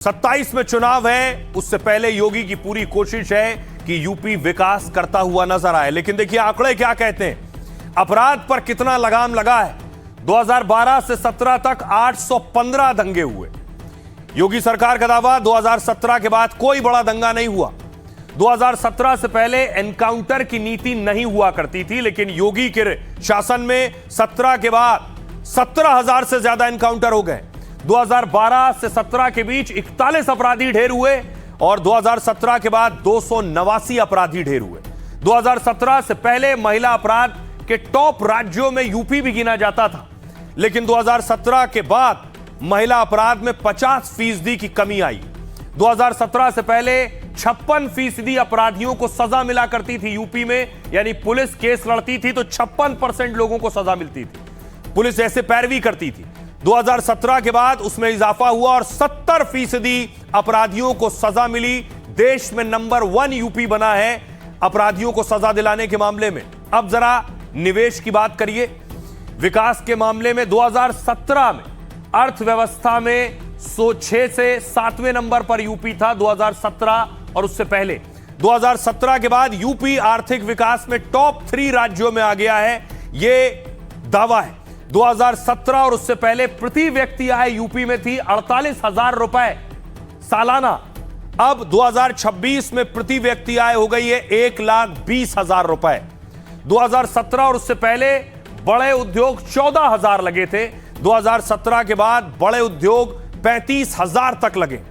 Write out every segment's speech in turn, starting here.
27 में चुनाव है, उससे पहले योगी की पूरी कोशिश है कि यूपी विकास करता हुआ नजर आए। लेकिन देखिए आंकड़े क्या कहते हैं, अपराध पर कितना लगाम लगा है। 2012 से 17 तक 815 दंगे हुए। योगी सरकार का दावा 2017 के बाद कोई बड़ा दंगा नहीं हुआ। 2017 से पहले एनकाउंटर की नीति नहीं हुआ करती थी, लेकिन योगी के शासन में 17 के बाद 17,000 से ज्यादा एनकाउंटर हो गए। 2012 से 17 के बीच 41 अपराधी ढेर हुए और 2017 के बाद 289 अपराधी ढेर हुए। 2017 से पहले महिला अपराध के टॉप राज्यों में यूपी भी गिना जाता था, लेकिन 2017 के बाद महिला अपराध में 50% की कमी आई। 2017 से पहले 56% अपराधियों को सजा मिला करती थी यूपी में, यानी पुलिस केस लड़ती थी तो 56% लोगों को सजा मिलती थी। पुलिस ऐसे पैरवी करती थी। 2017 के बाद उसमें इजाफा हुआ और 70% अपराधियों को सजा मिली। देश में नंबर 1 यूपी बना है अपराधियों को सजा दिलाने के मामले में। अब जरा निवेश की बात करिए। विकास के मामले में 2017 में अर्थव्यवस्था में 106 से 7वें नंबर पर यूपी था। 2017 और उससे पहले 2017 के बाद यूपी आर्थिक विकास में टॉप 3 राज्यों में आ गया है, यह दावा है। 2017 और उससे पहले प्रति व्यक्ति आय यूपी में थी 48,000 रुपए सालाना। अब 2026 में प्रति व्यक्ति आय हो गई है 1,20,000 रुपए। 2017 और उससे पहले बड़े उद्योग 14,000 लगे थे। 2017 के बाद बड़े उद्योग 35,000 तक लगे।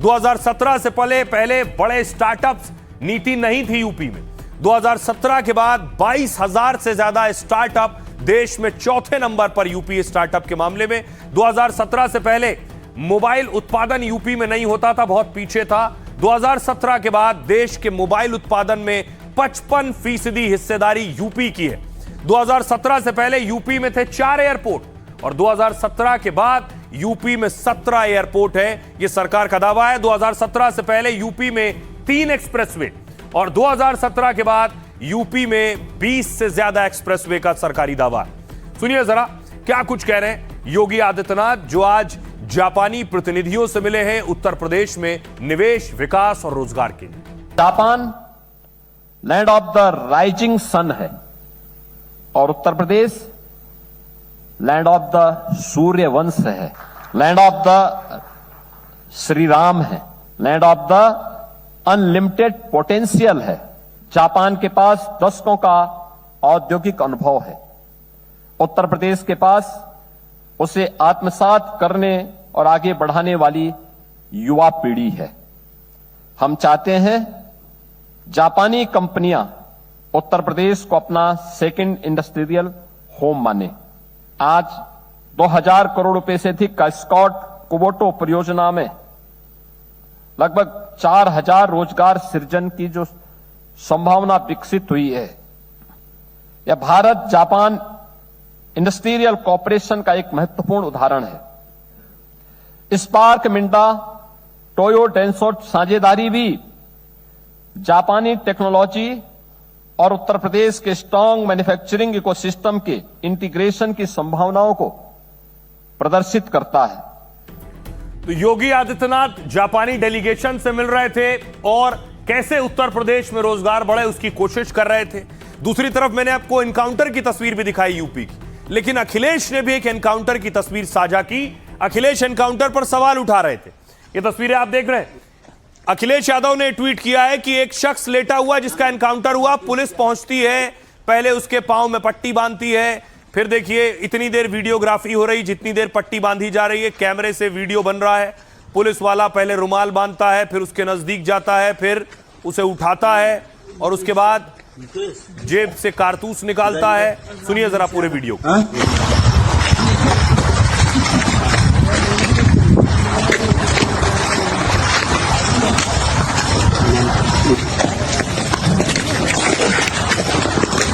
2017 से पहले बड़े स्टार्टअप्स नीति नहीं थी यूपी में। 2017 के बाद 22,000 से ज्यादा स्टार्टअप देश में चौथे नंबर पर यूपी स्टार्टअप के मामले में। 2017 से पहले मोबाइल उत्पादन यूपी में नहीं होता था, बहुत पीछे था। 2017 के बाद देश के मोबाइल उत्पादन में 55% हिस्सेदारी यूपी की है। 2017 से पहले यूपी में थे 4 एयरपोर्ट और 2017 के बाद यूपी में 17 एयरपोर्ट है, यह सरकार का दावा है। 2017 से पहले यूपी में 3 एक्सप्रेसवे और 2017 के बाद यूपी में 20 से ज्यादा एक्सप्रेसवे का सरकारी दावा है। सुनिए जरा क्या कुछ कह रहे हैं योगी आदित्यनाथ, जो आज जापानी प्रतिनिधियों से मिले हैं उत्तर प्रदेश में निवेश, विकास और रोजगार के लिए। Japan land of the rising sun है और Uttar Pradesh land of the Surya Vansh है, land of the Shri Ram है, land of the unlimited potential है। जापान के पास दशकों का औद्योगिक अनुभव है। उत्तर प्रदेश के पास उसे आत्मसात करने और आगे बढ़ाने वाली युवा पीढ़ी है। हम चाहते हैं जापानी कंपनियां उत्तर प्रदेश को अपना सेकंड इंडस्ट्रियल होम माने। आज 2000 करोड़ रुपए से अधिक का स्कॉट कुबोटो परियोजना में लगभग 4000 रोजगार सृजन की जो संभावना विकसित हुई है, यह भारत जापान इंडस्ट्रियल कॉर्पोरेशन का एक महत्वपूर्ण उदाहरण है। स्पार्क मिंडा टोयो डेंसो साझेदारी भी जापानी टेक्नोलॉजी और उत्तर प्रदेश के स्ट्रांग मैन्युफैक्चरिंग इकोसिस्टम के इंटीग्रेशन की संभावनाओं को प्रदर्शित करता है। तो योगी आदित्यनाथ जापानी डेलीगेशन से मिल रहे थे और कैसे उत्तर प्रदेश में रोजगार बढ़े उसकी कोशिश कर रहे थे। दूसरी तरफ मैंने आपको एनकाउंटर की तस्वीर भी दिखाई यूपी की, लेकिन अखिलेश ने भी एक एनकाउंटर की तस्वीर साझा की। अखिलेश एनकाउंटर पर सवाल उठा रहे थे। ये तस्वीरें आप देख रहे हैं। अखिलेश यादव ने ट्वीट किया है कि एक शख्स लेटा हुआ जिसका एनकाउंटर हुआ, पुलिस पहुंचती है, पहले उसके पांव में पट्टी बांधती है, फिर देखिए इतनी देर वीडियोग्राफी हो रही, जितनी देर पट्टी बांधी जा रही है, कैमरे से वीडियो बन रहा है। पुलिस वाला पहले रुमाल बांधता है, फिर उसके नजदीक जाता है, फिर उसे उठाता है और उसके बाद जेब से कारतूस निकालता है। सुनिए जरा पूरे वीडियो।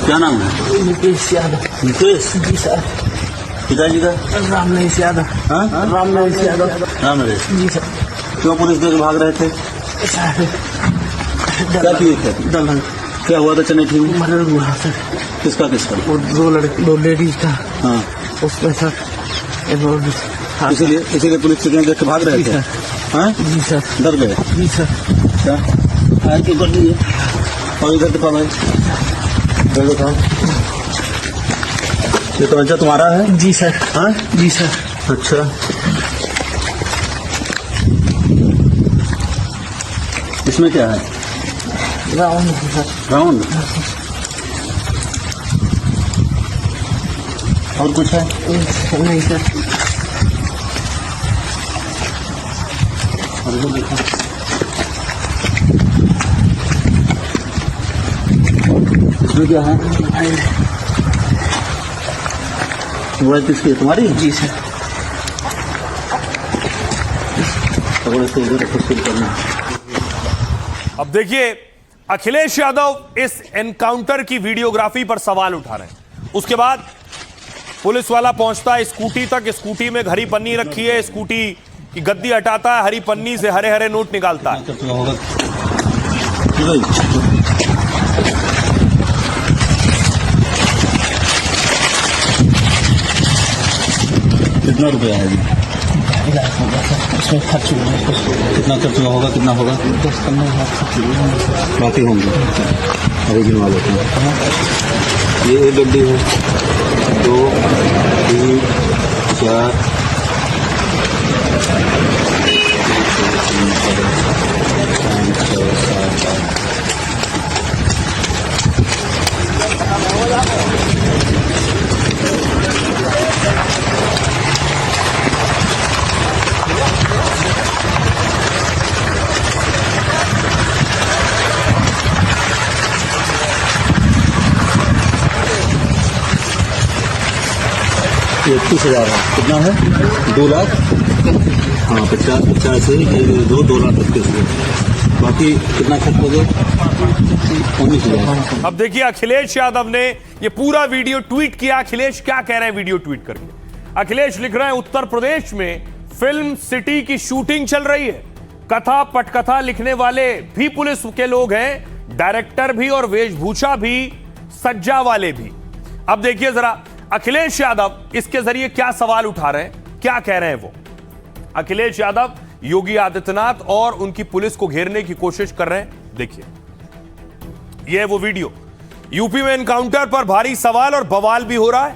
क्या नाम है? मुकेश यादव। मुकेश जी सर। पिताजी का? राम नरेश यादव। राम नरेश यादव। राम नरेश जी सर। क्यों पुलिस देख भाग रहे थे? क्या किए थे? दलहन। क्या हुआ था? चनेठी में मर्डर हुआ सर। किसका किसका? वो 2 लड़के 2 लेडीज था। हाँ, उसमें सर इसीलिए पुलिस से देख के भाग रहे थे। हाँ जी सर। डर गए जी सर। क्या आए क्यों कर लिए और इधर दिखा भाई इधर दिखाओ ये तो अच्छा तुम्हारा है जी सर। हाँ जी सर। अच्छा इसमें क्या है राउंड है सर। राउंड और कुछ है नहीं सर। और इधर देखो इसमें क्या है मोबाइल किसकी है तुम्हारी जी सर। पकड़ो इसको उधर रखो शुरू करना अब देखिए अखिलेश यादव इस एनकाउंटर की वीडियोग्राफी पर सवाल उठा रहे हैं। उसके बाद पुलिस वाला पहुंचता है स्कूटी तक, स्कूटी में हरी पन्नी रखी है, स्कूटी की गद्दी हटाता है, हरी पन्नी से हरे हरे नोट निकालता है। कर चुका होगा जी भाई कितना रुपया है जी उसमें खर्च हुआ है कुछ। कितना कर चुका होगा कितना होगा 10-15 खर्च हुए हैं। बाकी होंगे अभी गिनवा लेते हैं ये एक गड्डी है 2 3 4 ये 31,000 है कितना है 2 लाख हाँ 50 से 2 लाख 25,000 बाकी कितना खर्च हो गया 19,000। अब देखिए अखिलेश यादव ने ये पूरा वीडियो ट्वीट किया। अखिलेश क्या कह रहे हैं वीडियो ट्वीट करके? अखिलेश लिख रहे हैं उत्तर प्रदेश में फिल्म सिटी की शूटिंग चल रही है, कथा पटकथा लिखने वाले भी पुलिस के लोग हैं, डायरेक्टर भी और वेशभूषा भी, सज्जा वाले भी। अब देखिए जरा अखिलेश यादव इसके जरिए क्या सवाल उठा रहे हैं, क्या कह रहे हैं वो। अखिलेश यादव योगी आदित्यनाथ और उनकी पुलिस को घेरने की कोशिश कर रहे हैं। देखिए यह वो वीडियो। यूपी में एनकाउंटर पर भारी सवाल और बवाल भी हो रहा है।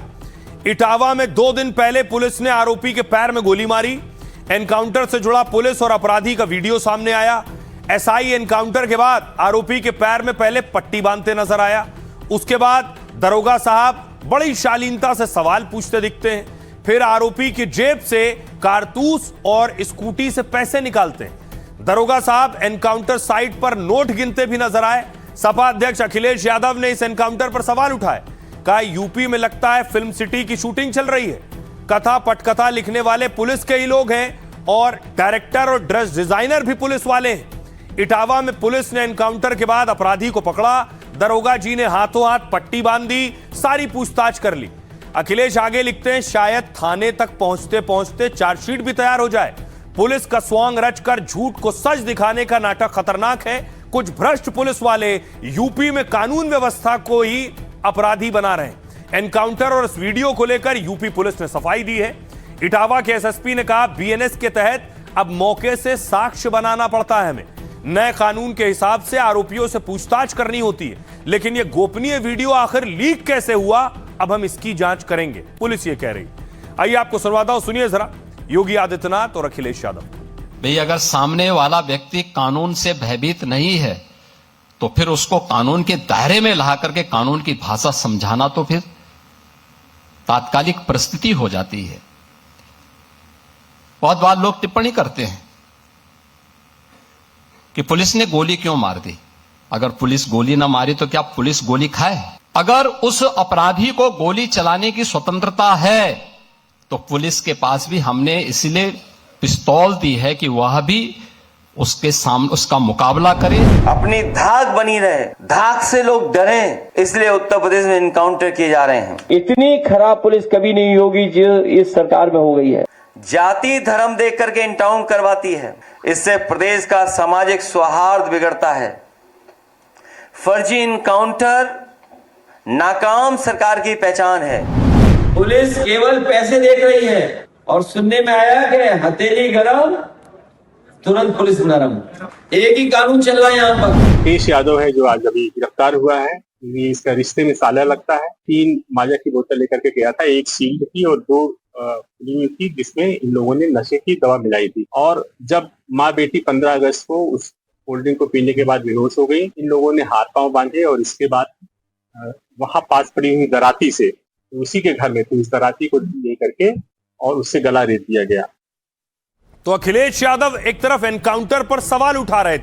इटावा में 2 दिन पहले पुलिस ने आरोपी के पैर में गोली मारी। एनकाउंटर से जुड़ा पुलिस और अपराधी का वीडियो सामने आया। एसआई एनकाउंटर के बाद आरोपी के पैर में पहले पट्टी बांधते नजर आया। उसके बाद दरोगा साहब बड़ी शालीनता से सवाल पूछते दिखते हैं। फिर आरोपी की जेब से कारतूस और स्कूटी से पैसे निकालते हैं। दरोगा साहब एनकाउंटर साइट पर नोट गिनते भी नजर आए। सपा अध्यक्ष अखिलेश यादव ने इस एनकाउंटर पर सवाल उठाए। कहा यूपी में लगता है फिल्म सिटी की शूटिंग चल रही है, कथा पटकथा लिखने वाले पुलिस के ही लोग हैं और डायरेक्टर और ड्रेस डिजाइनर भी पुलिस वाले हैं। इटावा में पुलिस ने एनकाउंटर के बाद अपराधी को पकड़ा। दरोगा जी ने हाथों हाथ पट्टी बांध दी, सारी पूछताछ कर ली। अखिलेश आगे लिखते हैं शायद थाने तक पहुंचते पहुंचते चार्जशीट भी तैयार हो जाए। पुलिस का स्वांग रचकर झूठ को सच दिखाने का नाटक खतरनाक है। कुछ भ्रष्ट पुलिस वाले यूपी में कानून व्यवस्था को ही अपराधी बना रहे हैं। एनकाउंटर और इस वीडियो को लेकर यूपी पुलिस ने सफाई दी है। इटावा के एसएसपी ने कहा बीएनएस के तहत अब मौके से साक्ष्य बनाना पड़ता है। हमें नए कानून के हिसाब से आरोपियों से पूछताछ करनी होती है, लेकिन यह गोपनीय वीडियो आखिर लीक कैसे हुआ, अब हम इसकी जांच करेंगे, पुलिस ये कह रही। आइए आपको सुनवाता हूं, सुनिए जरा योगी आदित्यनाथ और अखिलेश यादव। भाई अगर सामने वाला व्यक्ति कानून से भयभीत नहीं है तो फिर उसको कानून के दायरे में ला करके कानून की भाषा समझाना तो फिर तात्कालिक परिस्थिति हो जाती है। बहुत बार लोग टिप्पणी करते हैं कि पुलिस ने गोली क्यों मार दी। अगर पुलिस गोली ना मारी तो क्या पुलिस गोली खाए? अगर उस अपराधी को गोली चलाने की स्वतंत्रता है तो पुलिस के पास भी हमने इसलिए पिस्तौल दी है कि वह भी उसके सामने उसका मुकाबला करे। अपनी धाक बनी रहे, धाक से लोग डरें, इसलिए उत्तर प्रदेश में एनकाउंटर किए जा रहे हैं। इतनी खराब पुलिस कभी नहीं होगी जो इस सरकार में हो गई है। जाति धर्म देख करके एनकाउंटर करवाती है, इससे प्रदेश का सामाजिक सौहार्द बिगड़ता है। फर्जी एनकाउंटर नाकाम सरकार की पहचान है। पुलिस केवल पैसे देख रही है और सुनने में आया कि हथेली गरम तुरंत पुलिस नरम। एक ही कानून चल रहा है यहाँ पर। मुकेश यादव है जो आज अभी गिरफ्तार हुआ है। ये इसका रिश्ते में साला लगता है। 3 माजा की बोतल लेकर के गया था, 1 शील्ड की और 2 थी, जिसमें इन लोगों ने नशे की दवा मिलाई थी। और जब माँ बेटी 15 अगस्त को उस कोल्ड ड्रिंक को पीने के बाद बेहोश हो गई, इन लोगों ने हाथ पांव बांधे और इसके बाद वहां पास पड़ी हुई दराती से, उसी के घर में थी, उस दराती को लेकर के और उससे गला रेत दिया गया। तो अखिलेश यादव एक तरफ एनकाउंटर पर सवाल उठा रहे थे।